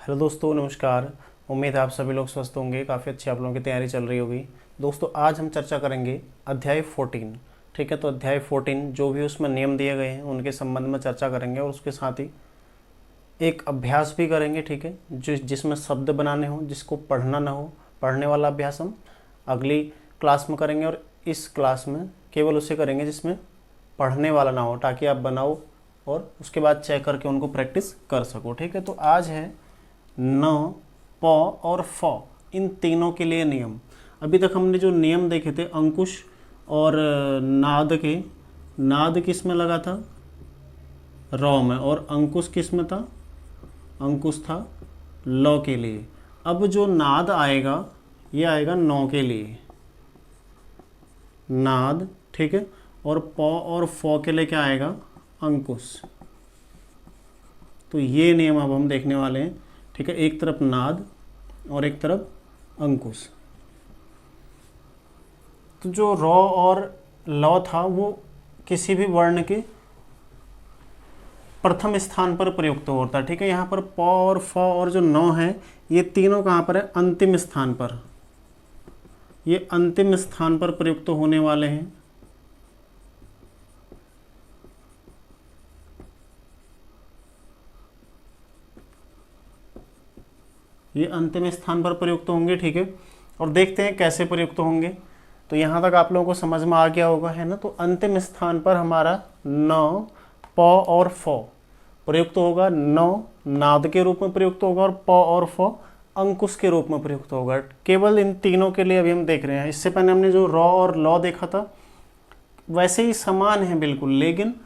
Hello दोस्तों, नमस्कार। उम्मीद है आप सभी लोग स्वस्थ होंगे। काफ़ी अच्छी आप लोगों की तैयारी चल रही होगी। दोस्तों, आज हम चर्चा करेंगे अध्याय 14। ठीक है, तो अध्याय 14 जो भी उसमें नियम दिए गए हैं उनके संबंध में चर्चा करेंगे और उसके साथ ही एक अभ्यास भी करेंगे। ठीक है, जिसमें शब्द बनाने हो, जिसको पढ़ना ना हो, पढ़ने वाला अभ्यास हम अगली क्लास में करेंगे और इस क्लास में केवल उसे करेंगे जिसमें पढ़ने वाला ना हो, ताकि आप बनाओ और उसके बाद चेक करके उनको प्रैक्टिस कर सको। ठीक है, तो आज है न, प और फ, इन तीनों के लिए नियम। अभी तक हमने जो नियम देखे थे अंकुश और नाद के, नाद किस में लगा था? रौ में। और अंकुश किस में था? अंकुश था लौ के लिए। अब जो नाद आएगा ये आएगा नौ के लिए, नाद। ठीक है, और प और फ के लिए क्या आएगा? अंकुश। तो ये नियम अब हम देखने वाले हैं। ठीक है, एक तरफ नाद और एक तरफ अंकुश। तो जो रौ और लौ था वो किसी भी वर्ण के प्रथम स्थान पर प्रयुक्त होता है। ठीक है, यहाँ पर प और फ और जो नौ है ये तीनों कहाँ पर है? अंतिम स्थान पर। ये अंतिम स्थान पर प्रयुक्त होने वाले हैं। ये अंतिम स्थान पर प्रयुक्त होंगे। ठीक है, और देखते हैं कैसे प्रयुक्त होंगे। तो यहाँ तक आप लोगों को समझ में आ गया होगा, है ना? तो अंतिम स्थान पर हमारा न, प और फ प्रयुक्त होगा। न नाद के रूप में प्रयुक्त होगा और प और फ अंकुश के रूप में प्रयुक्त होगा। केवल इन तीनों के लिए अभी हम देख रहे हैं। इससे पहले हमने जो रौ और लौ देखा था वैसे ही समान है बिल्कुल, लेकिन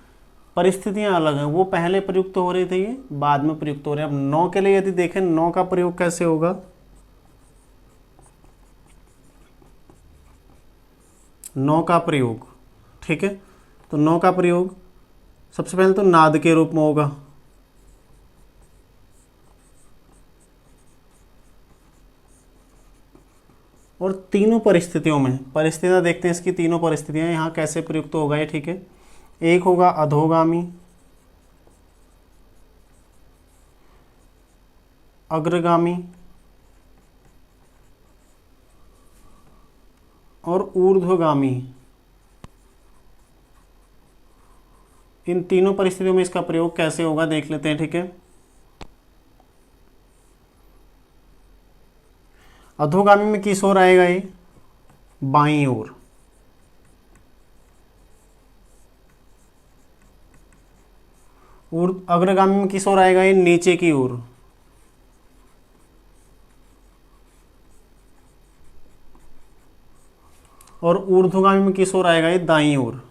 परिस्थितियां अलग हैं। वो पहले प्रयुक्त हो रही थी, ये बाद में प्रयुक्त हो रहे हैं। अब नौ के लिए यदि देखें, नौ का प्रयोग कैसे होगा? नौ का प्रयोग, ठीक है, तो नौ का प्रयोग सबसे पहले तो नाद के रूप में होगा। और तीनों परिस्थितियों में, परिस्थितियां देखते हैं इसकी, तीनों परिस्थितियां यहाँ कैसे प्रयुक्त होगा ये। ठीक है, एक होगा अधोगामी, अग्रगामी और ऊर्ध्वगामी। इन तीनों परिस्थितियों में इसका प्रयोग कैसे होगा देख लेते हैं। ठीक है, अधोगामी में किस ओर आएगा ये? बाईं ओर। अग्रगामी में किस ओर आएगा ये? नीचे की ओर। और ऊर्ध्वगामी में किस ओर आएगा ये? दाईं ओर।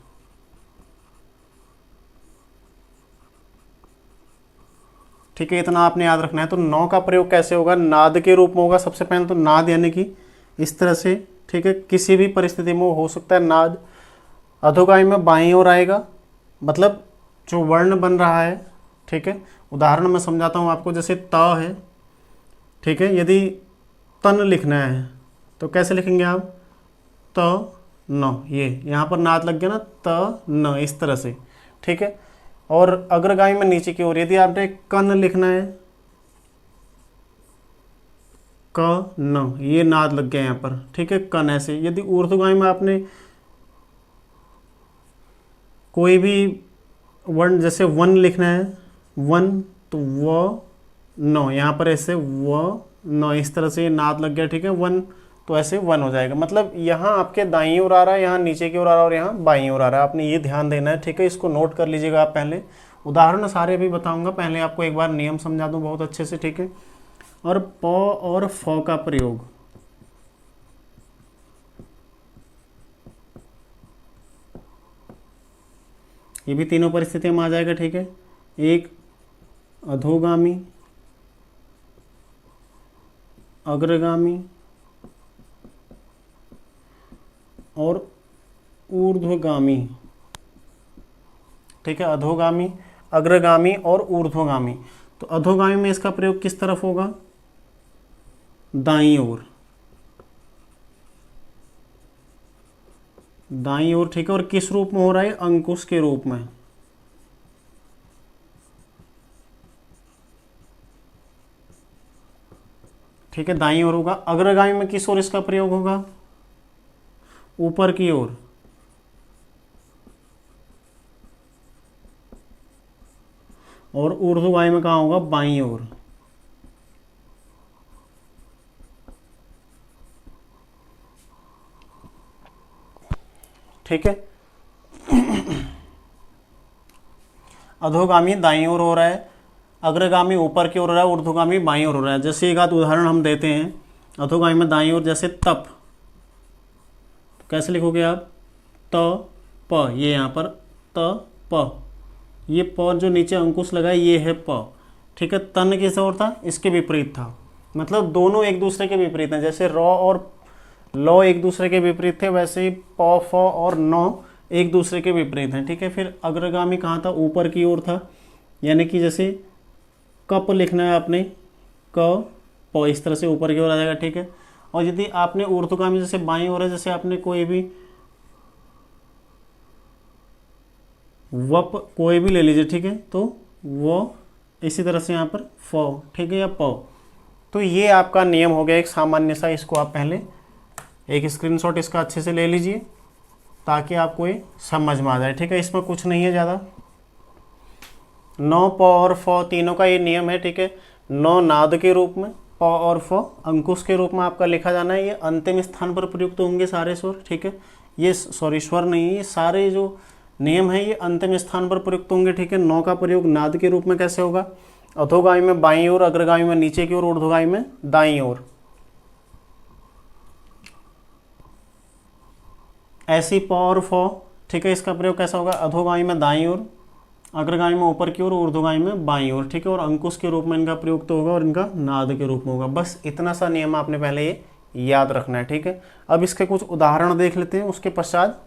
ठीक है, इतना आपने याद रखना है। तो नौ का प्रयोग कैसे होगा? नाद के रूप में होगा। सबसे पहले तो नाद यानी कि इस तरह से। ठीक है, किसी भी परिस्थिति में हो सकता है नाद। अधोगामी में बाईं ओर आएगा, मतलब जो वर्ण बन रहा है। ठीक है, उदाहरण मैं समझाता हूँ आपको। जैसे त है, ठीक है, यदि तन लिखना है तो कैसे लिखेंगे आप? त न, ये यहाँ पर नाद लग गया ना, त न, इस तरह से। ठीक है, और अग्रगामी में नीचे की ओर। यदि आपने कन लिखना है, क न, ये नाद लग गया यहाँ पर। ठीक है, कन ऐसे। यदि ऊर्ध्वगामी में आपने कोई भी वर्ण, जैसे वन लिखना है, वन, तो व न, यहाँ पर ऐसे व न, इस तरह से ये नाद लग गया। ठीक है, वन, तो ऐसे वन हो जाएगा। मतलब यहाँ आपके दाईं ओर आ रहा है, यहाँ नीचे की ओर आ रहा है और यहाँ बाईं ओर आ रहा है। आपने ये ध्यान देना है। ठीक है, इसको नोट कर लीजिएगा आप। पहले उदाहरण सारे भी बताऊंगा, पहले आपको एक बार नियम समझा दूं बहुत अच्छे से। ठीक है, और प और फ का प्रयोग, ये भी तीनों परिस्थितियों में आ जाएगा। ठीक है, एक अधोगामी, अग्रगामी और ऊर्ध्वगामी। ठीक है, अधोगामी, अग्रगामी और ऊर्ध्वगामी। तो अधोगामी में इसका प्रयोग किस तरफ होगा? दाईं ओर, दाईं ओर। ठीक है, और किस रूप में हो रहा है? अंकुश के रूप में। ठीक है, दाईं ओर होगा। अग्रगामी में किस ओर इसका प्रयोग होगा? ऊपर की ओर। और ऊर्ध्वगामी में कहाँ होगा? बाईं ओर। ठीक है, अधोगामी दाईं ओर हो रहा है, अग्रगामी ऊपर की ओर हो रहा है, ऊर्ध्वगामी बाईं ओर हो रहा है। जैसे एक आध उदाहरण हम देते हैं। अधोगामी में दाईं ओर, जैसे तप, तो कैसे लिखोगे आप? त प, ये यहाँ पर त प, ये प जो नीचे अंकुश लगा है ये है प। ठीक है, तन किस ओर था? इसके विपरीत था। मतलब दोनों एक दूसरे के विपरीत हैं। जैसे र और लौ एक दूसरे के विपरीत थे, वैसे ही प फ और नौ एक दूसरे के विपरीत हैं। ठीक है, फिर अग्रगामी कहाँ था? ऊपर की ओर था। यानी कि जैसे कप लिखना है आपने, क प, इस तरह से ऊपर की ओर आ जाएगा। ठीक है, और यदि आपने ऊर्ध्वगामी जैसे बाईं ओर है, जैसे आपने कोई भी वप कोई भी ले लीजिए। ठीक है, तो वो इसी तरह से यहाँ पर फ, ठीक है, या प। तो ये आपका नियम हो गया एक सामान्य सा। इसको आप पहले एक स्क्रीनशॉट इसका अच्छे से ले लीजिए ताकि आपको ये समझ में आ जाए। ठीक है, इसमें कुछ नहीं है ज़्यादा। नौ, प और फ तीनों का ये नियम है। ठीक है, नौ नाद के रूप में, प और फ अंकुश के रूप में आपका लिखा जाना है। ये अंतिम स्थान पर प्रयुक्त होंगे सारे स्वर। ठीक है, ये सॉरी स्वर नहीं है, ये सारे जो नियम है ये अंतिम स्थान पर प्रयुक्त होंगे। ठीक है, नौ का प्रयोग नाद के रूप में कैसे होगा? अधोगामी में बाईं ओर, अग्रगामी में नीचे की ओर, ऊर्ध्वगामी में दाईं ओर। ऐसी प और फ, ठीक है, इसका प्रयोग कैसा होगा? अधोगामी में दाईं ओर, अग्रगामी में ऊपर की ओर, ऊर्ध्वगामी में बाईं ओर। ठीक है, और अंकुश के रूप में इनका प्रयोग तो होगा और इनका नाद के रूप में होगा। बस इतना सा नियम आपने पहले ये याद रखना है। ठीक है, अब इसके कुछ उदाहरण देख लेते हैं, उसके पश्चात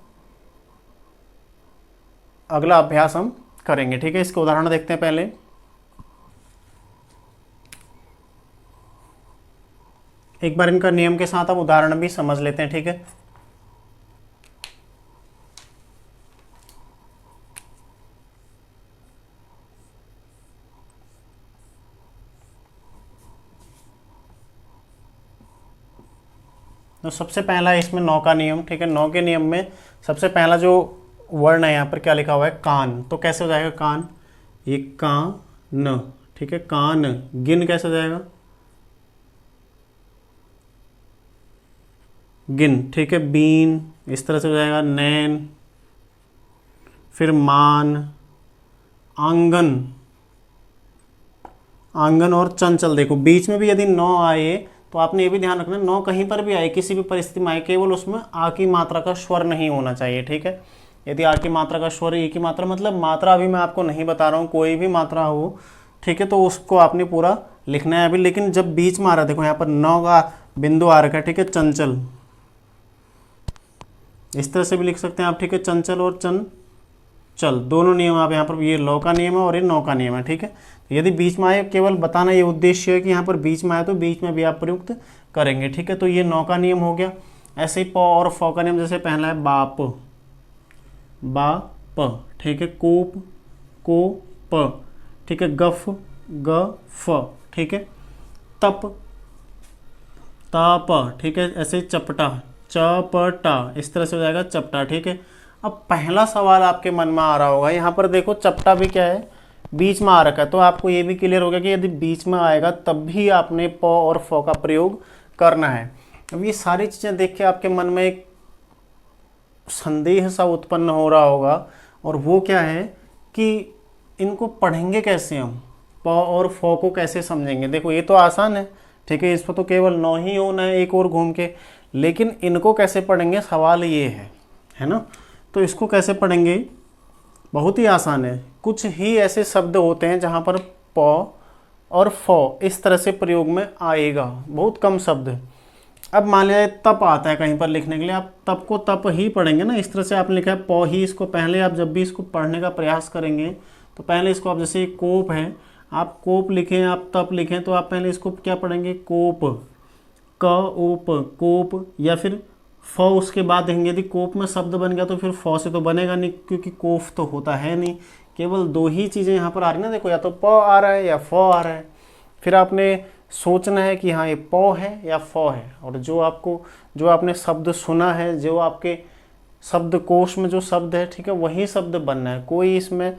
अगला अभ्यास हम करेंगे। ठीक है, इसके उदाहरण देखते हैं पहले। एक बार इनका नियम के साथ अब उदाहरण भी समझ लेते हैं। ठीक है, तो सबसे पहला है इसमें नौ का नियम। ठीक है, नौ के नियम में सबसे पहला जो वर्ण है यहाँ पर क्या लिखा हुआ है? कान। तो कैसे हो जाएगा कान? ये कान। ठीक है, कान। गिन कैसे हो जाएगा? गिन। ठीक है, बीन इस तरह से हो जाएगा। नैन, फिर मान, आंगन, आंगन और चंचल। देखो बीच में भी यदि नौ आए तो आपने ये भी ध्यान रखना, नौ कहीं पर भी आए, किसी भी परिस्थिति में आए, केवल उसमें आ की मात्रा का स्वर नहीं होना चाहिए। ठीक है, यदि आ की मात्रा का स्वर, ए की मात्रा, मतलब मात्रा अभी मैं आपको नहीं बता रहा हूँ, कोई भी मात्रा हो, ठीक है, तो उसको आपने पूरा लिखना है अभी। लेकिन जब बीच में आ रहा है, देखो यहाँ पर नौ का बिंदु आ रखा है। ठीक है, चंचल, इस तरह से भी लिख सकते हैं आप। ठीक है, चंचल और चल दोनों नियम आप यहाँ पर, ये लौ का नियम है और ये नौ का नियम है। ठीक है, तो यदि बीच में आए, केवल बताना ये उद्देश्य है कि यहाँ पर बीच में आए तो बीच में भी आप प्रयुक्त करेंगे। ठीक है, तो ये नौ का नियम हो गया। ऐसे ही प और फ का नियम, जैसे पहला है बाप, बाप। ठीक है, कोप, को प। ठीक है, गफ, ग फ। ठीक है, तप, ताप। ठीक है, ऐसे ही चपटा, चपटा, इस तरह से हो जाएगा चपटा। ठीक है, अब पहला सवाल आपके मन में आ रहा होगा, यहाँ पर देखो चपटा भी क्या है? बीच में आ रखा है। तो आपको ये भी क्लियर होगा कि यदि बीच में आएगा तब भी आपने प और फ का प्रयोग करना है। अब ये सारी चीज़ें देख के आपके मन में एक संदेह सा उत्पन्न हो रहा होगा, और वो क्या है कि इनको पढ़ेंगे कैसे हम? प और फ को कैसे समझेंगे? देखो ये तो आसान है। ठीक है, इस पर तो केवल नौ ही होना है एक और घूम के, लेकिन इनको कैसे पढ़ेंगे सवाल ये है ना। तो इसको कैसे पढ़ेंगे? बहुत ही आसान है। कुछ ही ऐसे शब्द होते हैं जहाँ पर प और फ इस तरह से प्रयोग में आएगा, बहुत कम शब्द। अब मान लिया तप आता है कहीं पर लिखने के लिए, आप तप को तप ही पढ़ेंगे ना। इस तरह से आपने लिखा है प ही, इसको पहले आप जब भी इसको पढ़ने का प्रयास करेंगे तो पहले इसको आप, जैसे कोप है, आप कोप लिखें, आप तप लिखें, तो आप पहले इसको क्या पढ़ेंगे? कोप, क ओप, कोप, या फिर फ उसके बाद देखेंगे। यदि कोप में शब्द बन गया तो फिर फ से तो बनेगा नहीं, क्योंकि कोफ तो होता है नहीं। केवल दो ही चीज़ें यहाँ पर आ रही ना, देखो या तो प आ रहा है या फ आ रहा है। फिर आपने सोचना है कि हाँ ये पौ है या फौ है, और जो आपने शब्द सुना है, जो आपके शब्दकोश में जो शब्द है, ठीक है, वही शब्द बनना है। कोई इसमें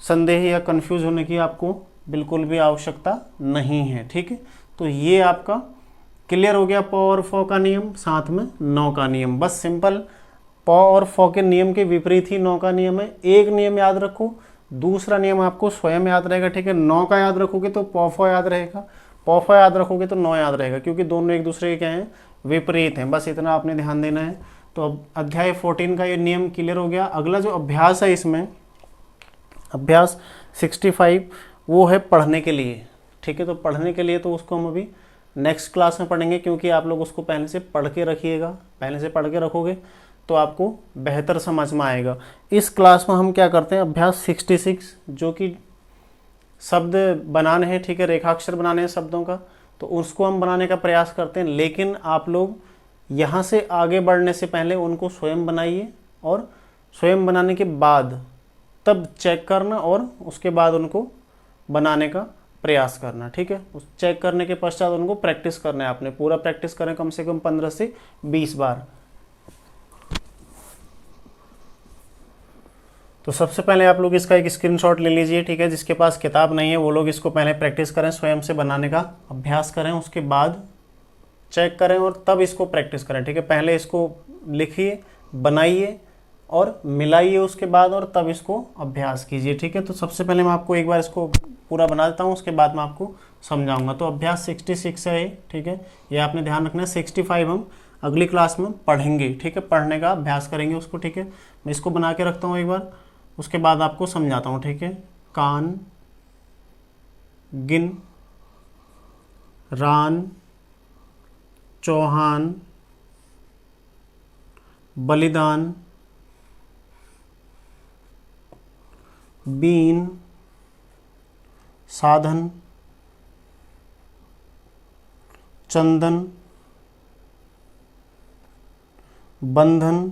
संदेह या कंफ्यूज होने की आपको बिल्कुल भी आवश्यकता नहीं है, ठीक है। तो ये आपका क्लियर हो गया, पौ और फौ का नियम, साथ में नौ का नियम। बस सिंपल, पौ और फौ के नियम के विपरीत ही नौ का नियम है। एक नियम याद रखो, दूसरा नियम आपको स्वयं याद रहेगा, ठीक है। नौ का याद रखोगे तो पौ फौ याद रहेगा, पौ फौ याद रखोगे तो नौ याद रहेगा, क्योंकि दोनों एक दूसरे के क्या हैं, विपरीत हैं। बस इतना आपने ध्यान देना है। तो अब अध्याय 14 का ये नियम क्लियर हो गया। अगला जो अभ्यास है इसमें, अभ्यास 65, वो है पढ़ने के लिए, ठीक है। तो पढ़ने के लिए तो उसको हम अभी नेक्स्ट क्लास में पढ़ेंगे, क्योंकि आप लोग उसको पहले से पढ़ के रखिएगा। पहले से पढ़ के रखोगे तो आपको बेहतर समझ में आएगा। इस क्लास में हम क्या करते हैं, अभ्यास 66 जो कि शब्द बनाने हैं, ठीक है, रेखाक्षर बनाने हैं शब्दों का, तो उसको हम बनाने का प्रयास करते हैं। लेकिन आप लोग यहाँ से आगे बढ़ने से पहले उनको स्वयं बनाइए, और स्वयं बनाने के बाद तब चेक करना, और उसके बाद उनको बनाने का प्रयास करना, ठीक है। उस चेक करने के पश्चात उनको प्रैक्टिस करना है। आपने पूरा प्रैक्टिस करें कम से कम 15 से 20 बार। तो सबसे पहले आप लोग इसका एक स्क्रीनशॉट ले लीजिए, ठीक है। जिसके पास किताब नहीं है वो लोग इसको पहले प्रैक्टिस करें, स्वयं से बनाने का अभ्यास करें, उसके बाद चेक करें और तब इसको प्रैक्टिस करें, ठीक है। पहले इसको लिखिए, बनाइए और मिलाइए उसके बाद, और तब इसको अभ्यास कीजिए, ठीक है। तो सबसे पहले मैं आपको एक बार इसको पूरा बना देता हूँ, उसके बाद मैं आपको समझाऊंगा। तो अभ्यास 66 है, ठीक है, ये आपने ध्यान रखना है। 65 हम अगली क्लास में पढ़ेंगे, ठीक है, पढ़ने का अभ्यास करेंगे उसको, ठीक है। मैं इसको बना के रखता हूँ एक बार, उसके बाद आपको समझाता हूँ, ठीक है। कान, गिन, रान, चौहान, बलिदान, बीन, साधन, चंदन, बंधन,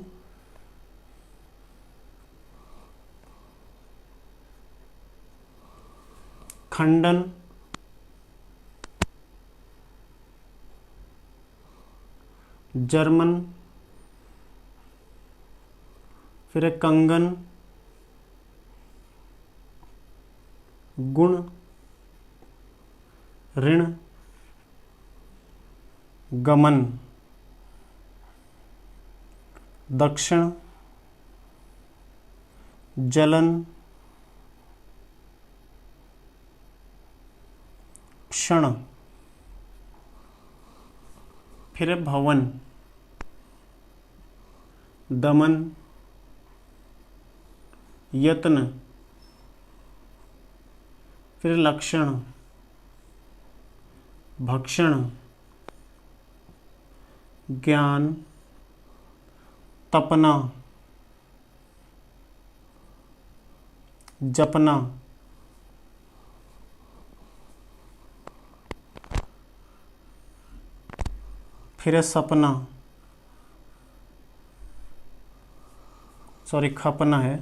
खंडन, जर्मन, फिर एक कंगन, गुण, ऋण, गमन, दक्षिण, जलन, क्षण, फिर भवन, दमन, यत्न, फिर लक्षण, भक्षण, ज्ञान, तपना, जपना, फिर सपना, सॉरी खपना है,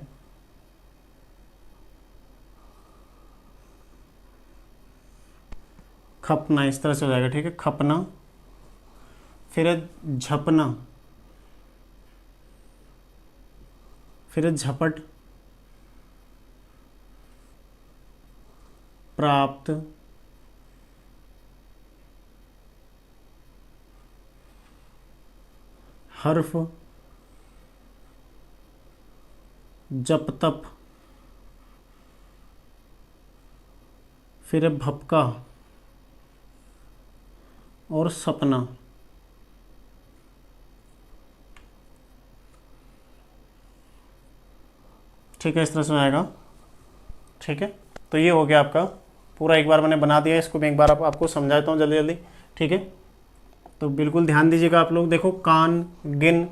खपना, इस तरह से हो जाएगा, ठीक है। खपना, फिर झपना, फिर झपट, प्राप्त, हर्फ, जप तप, फिर भपका और सपना, ठीक है। इस तरह से आएगा, ठीक है। तो ये हो गया आपका पूरा, एक बार मैंने बना दिया, इसको मैं एक बार आपको समझाता हूँ जल्दी जल्दी, ठीक है। तो बिल्कुल ध्यान दीजिएगा आप लोग। देखो, कान, गिन,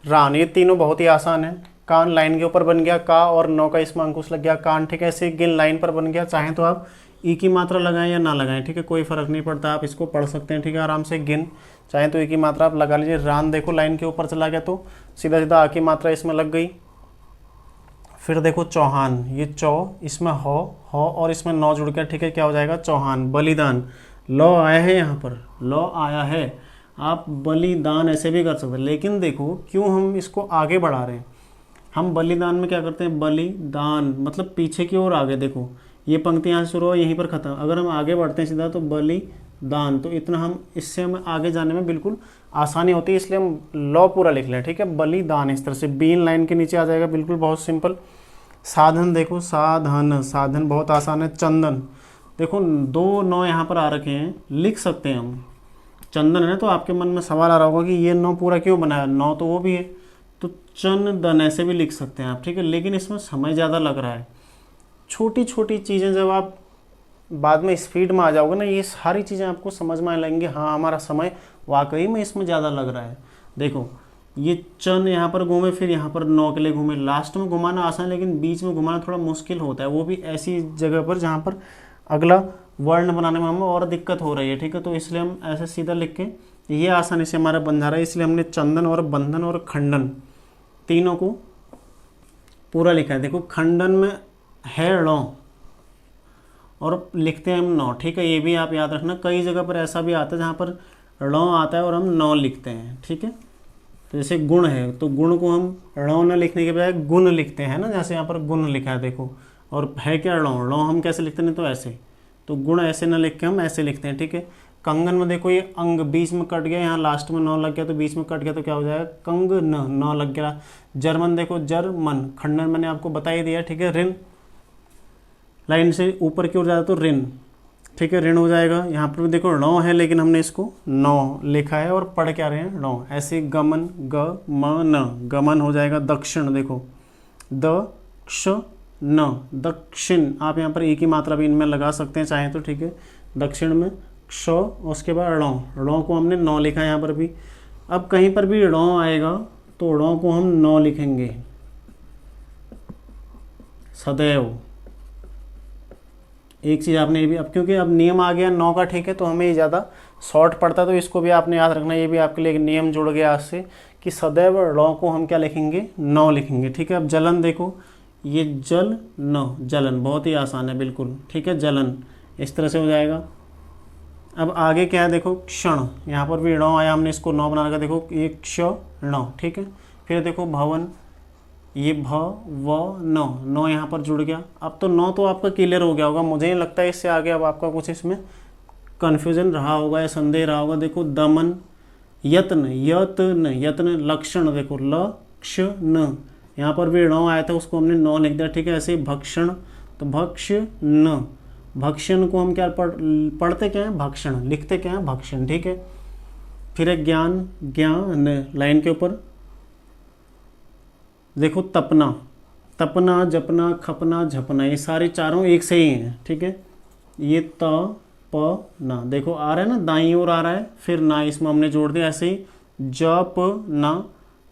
रान, ये तीनों बहुत ही आसान है। कान लाइन के ऊपर बन गया, का और नौ का इसमें अंकुश लग गया, कान, ठीक है। ऐसे गिन लाइन पर बन गया। चाहें तो आप ई की मात्रा लगाएं या ना लगाएं, ठीक है, कोई फर्क नहीं पड़ता, आप इसको पढ़ सकते हैं, ठीक है, आराम से। गिन, चाहें तो ई की मात्रा आप लगा लीजिए। रान, देखो लाइन के ऊपर चला गया तो सीधा सीधा आ की मात्रा इसमें लग गई। फिर देखो चौहान, ये चौ, इसमें हो और इसमें नौ जुड़ गया, ठीक है, क्या हो जाएगा, चौहान। बलिदान, लॉ आया है, यहाँ पर लॉ आया है। आप बलिदान ऐसे भी कर सकते हैं, लेकिन देखो क्यों हम इसको आगे बढ़ा रहे हैं। हम बलिदान में क्या करते हैं, बलिदान मतलब पीछे की ओर आगे। देखो ये पंक्ति यहाँ से शुरू हो यहीं पर खत्म, अगर हम आगे बढ़ते हैं सीधा तो बलिदान, तो इतना हम इससे हमें आगे जाने में बिल्कुल आसानी होती है, इसलिए हम लॉ पूरा लिख लें, ठीक है। बलिदान इस तरह से बीन लाइन के नीचे आ जाएगा, बिल्कुल बहुत सिंपल। साधन देखो, साधन, साधन बहुत आसान है। चंदन देखो 2 नौ यहाँ पर आ रखे हैं, लिख सकते हैं हम। चंदन है ना, तो आपके मन में सवाल आ रहा होगा कि ये 9 पूरा क्यों बनाया, 9 तो वो भी है, तो चंदन ऐसे भी लिख सकते हैं आप, ठीक है। लेकिन इसमें समय ज़्यादा लग रहा है। छोटी छोटी चीज़ें जब आप बाद में स्पीड में आ जाओगे ना, ये सारी चीज़ें आपको समझ में आने लगेंगी, हाँ हमारा समय वाकई में इसमें ज़्यादा लग रहा है। देखो ये चन यहाँ पर घूमे, फिर यहाँ पर 9 के लिए घूमे, लास्ट में घुमाना आसान है लेकिन बीच में घुमाना थोड़ा मुश्किल होता है, वो भी ऐसी जगह पर जहाँ पर अगला वर्ण बनाने में हमें और दिक्कत हो रही है, ठीक है। तो इसलिए हम ऐसे सीधा लिख के ये आसानी से हमारा बन जा रहा है, इसलिए हमने चंदन और बंधन और खंडन तीनों को पूरा लिखा है। देखो खंडन में है ण और लिखते हैं हम 9, ठीक है। ये भी आप याद रखना, कई जगह पर ऐसा भी आता है जहाँ पर ण आता है और हम 9 लिखते हैं, ठीक है। तो जैसे गुण है तो गुण को हम ण न लिखने के बजाय गुण लिखते हैं ना, जैसे यहाँ पर गुण लिखा है देखो, और है क्या ण, हम कैसे लिखते हैं, तो ऐसे, तो गुण ऐसे न लिख के हम ऐसे लिखते हैं, ठीक है। कंगन में देखो ये अंग बीच में कट गया, यहाँ लास्ट में 9 लग गया तो बीच में कट गया तो क्या हो जाएगा, कंग न, 9 लग गया। जर्मन देखो जर्मन, खंडन मैंने आपको बता ही दिया, ठीक है। ऋण लाइन से ऊपर की ओर जाता तो ऋण, ठीक है, ऋण हो जाएगा। यहाँ पर भी देखो ण है लेकिन हमने इसको 9 लिखा है और पढ़ क्या रहे हैं ण, ऐसे गमन, ग म न, गमन हो जाएगा। दक्षिण देखो द क्ष न, दक्षिण, आप यहाँ पर एक ही मात्रा भी इनमें लगा सकते हैं चाहें तो, ठीक है। दक्षिण में क्ष, उसके बाद ण को हमने 9 लिखा है यहाँ पर भी। अब कहीं पर भी ण आएगा तो ण को हम 9 लिखेंगे, सदैव। एक चीज़ आपने ये भी, अब क्योंकि अब नियम आ गया 9 का, ठीक है, तो हमें ये ज़्यादा शॉर्ट पड़ता है, तो इसको भी आपने याद रखना। ये भी आपके लिए एक नियम जुड़ गया आज से कि सदैव ण को हम क्या लिखेंगे, 9 लिखेंगे, ठीक है। अब जलन देखो, ये जल न, जलन बहुत ही आसान है बिल्कुल, ठीक है, जलन इस तरह से हो जाएगा। अब आगे क्या है देखो, क्षण, यहाँ पर भी ण आया, हमने इसको 9 बना रखा, देखो ये क्षण, ठीक है। फिर देखो भवन, ये भ व न, 9 यहाँ पर जुड़ गया। अब तो 9 तो आपका क्लियर हो गया होगा, मुझे नहीं लगता है इससे आगे अब आपका कुछ इसमें कन्फ्यूजन रहा होगा या संदेह रहा होगा। देखो दमन, यत्न, यत्न, यत्न, लक्षण देखो लक्षण, यहाँ पर भी ण आया था उसको हमने 9 लिख दिया, ठीक है। ऐसे भक्षण, तो भक्षण, भक्षण को हम क्या पढ़ते क्या है, भक्षण, लिखते क्या है, भक्षण, ठीक है। फिर है ज्ञान, ज्ञान, लाइन के ऊपर देखो तपना, तपना, जपना, खपना, झपना, ये सारे चारों एक से ही हैं, ठीक है। ये त प ना, देखो आ रहा है ना, दाईं ओर आ रहा है, फिर ना इसमें हमने जोड़ दिया, ऐसे ही जप ना,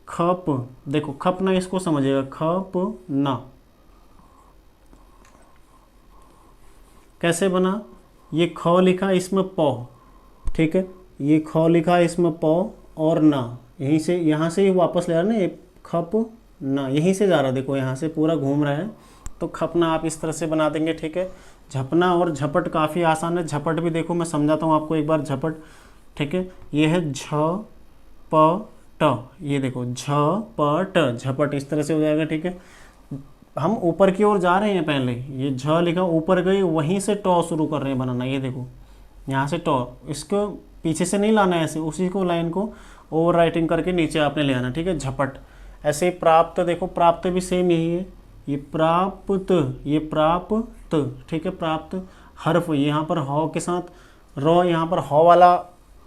खप, देखो खप ना, इसको समझिएगा, खप ना कैसे बना, ये ख लिखा इसमें प, ठीक है, ये ख लिखा इसमें प और ना, यहीं से यहाँ से ही वापस ले रहा है ना, ये खप ना यहीं से जा रहा है, देखो यहाँ से पूरा घूम रहा है, तो खपना आप इस तरह से बना देंगे, ठीक है। झपना और झपट काफ़ी आसान है, झपट भी देखो मैं समझाता हूँ आपको एक बार, झपट, ठीक है। ये है झ प ट, ये देखो झ प ट, झपट इस तरह से हो जाएगा, ठीक है। हम ऊपर की ओर जा रहे हैं, पहले ये झ लिखा ऊपर गई, वहीं से ट शुरू कर रहे हैं बनाना, ये देखो यहाँ से ट, इसको पीछे से नहीं लाना है, ऐसे उसी को लाइन को ओवर राइटिंग करके नीचे आपने ले आना, ठीक है, झपट। ऐसे ही प्राप्त, देखो प्राप्त भी सेम यही है, ये प्राप्त, ये प्राप्त, ठीक है, प्राप्त। हर्फ, यहाँ पर ह के साथ र, यहाँ पर ह वाला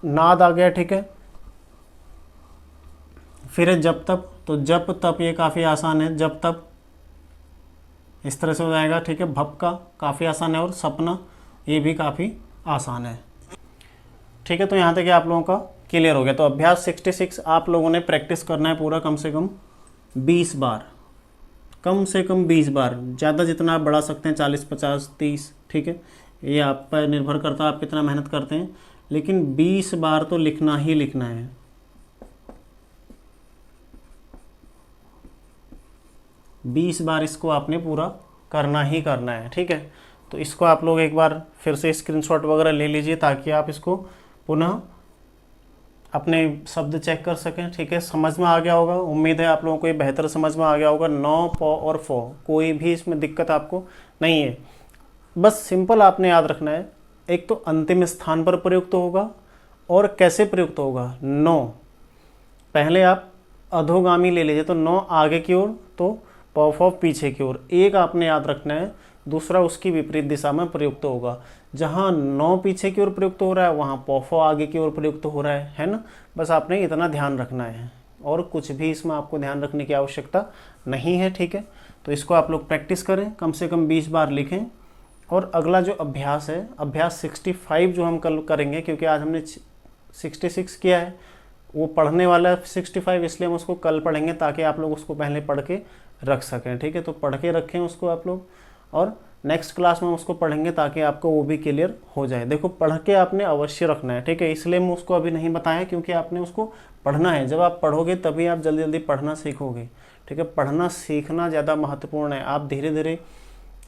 नाद आ गया, ठीक है। फिर है जब तब, तो जब तब ये काफ़ी आसान है, जब तब इस तरह से हो जाएगा, ठीक है। भप का काफ़ी आसान है, और सपना ये भी काफ़ी आसान है, ठीक है। तो यहाँ तक आप लोगों का क्लियर हो गया। तो अभ्यास 66 आप लोगों ने प्रैक्टिस करना है पूरा, कम से कम 20 बार, कम से कम 20 बार, ज़्यादा जितना आप बढ़ा सकते हैं 40, 50, 30, ठीक है, ये आप पर निर्भर करता है आप कितना मेहनत करते हैं, लेकिन 20 बार तो लिखना ही लिखना है। 20 बार इसको आपने पूरा करना ही करना है, ठीक है। तो इसको आप लोग एक बार फिर से स्क्रीनशॉट वगैरह ले लीजिए ताकि आप इसको पुनः अपने शब्द चेक कर सकें। ठीक है, समझ में आ गया होगा, उम्मीद है आप लोगों को ये बेहतर समझ में आ गया होगा। नो, पो और फो, कोई भी इसमें दिक्कत आपको नहीं है। बस सिंपल आपने याद रखना है, एक तो अंतिम स्थान पर प्रयुक्त होगा और कैसे प्रयुक्त होगा। नो पहले आप अधोगामी ले लीजिए, तो नो आगे की ओर, तो पो पीछे की ओर, एक आपने याद रखना है। दूसरा उसकी विपरीत दिशा में प्रयुक्त होगा। जहाँ नो पीछे की ओर प्रयुक्त हो रहा है वहाँ पोफो आगे की ओर प्रयुक्त हो रहा है ना। बस आपने इतना ध्यान रखना है और कुछ भी इसमें आपको ध्यान रखने की आवश्यकता नहीं है। ठीक है, तो इसको आप लोग प्रैक्टिस करें, कम से कम 20 बार लिखें। और अगला जो अभ्यास है, अभ्यास 65 जो हम कल करेंगे, क्योंकि आज हमने 66 किया है, वो पढ़ने वाला है 65, इसलिए हम उसको कल पढ़ेंगे ताकि आप लोग उसको पहले पढ़ के रख सकें। ठीक है, तो पढ़ के रखें उसको आप लोग, और नेक्स्ट क्लास में उसको पढ़ेंगे ताकि आपको वो भी क्लियर हो जाए। देखो पढ़ के आपने अवश्य रखना है। ठीक है, इसलिए मैं उसको अभी नहीं बताया क्योंकि आपने उसको पढ़ना है। जब आप पढ़ोगे तभी आप जल्दी जल्दी पढ़ना सीखोगे। ठीक है, पढ़ना सीखना ज़्यादा महत्वपूर्ण है। आप धीरे धीरे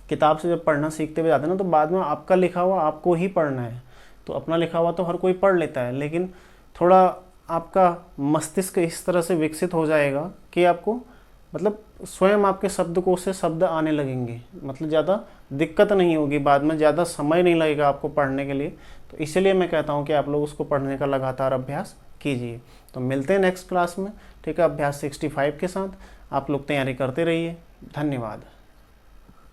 किताब से जब पढ़ना सीखते हुए जाते हैं ना, तो बाद में आपका लिखा हुआ आपको ही पढ़ना है। तो अपना लिखा हुआ तो हर कोई पढ़ लेता है, लेकिन थोड़ा आपका मस्तिष्क इस तरह से विकसित हो जाएगा कि आपको मतलब स्वयं आपके शब्दकोश से शब्द आने लगेंगे, मतलब ज़्यादा दिक्कत नहीं होगी, बाद में ज़्यादा समय नहीं लगेगा आपको पढ़ने के लिए। तो इसीलिए मैं कहता हूँ कि आप लोग उसको पढ़ने का लगातार अभ्यास कीजिए। तो मिलते हैं नेक्स्ट क्लास में। ठीक है, अभ्यास 65 के साथ आप लोग तैयारी करते रहिए। धन्यवाद।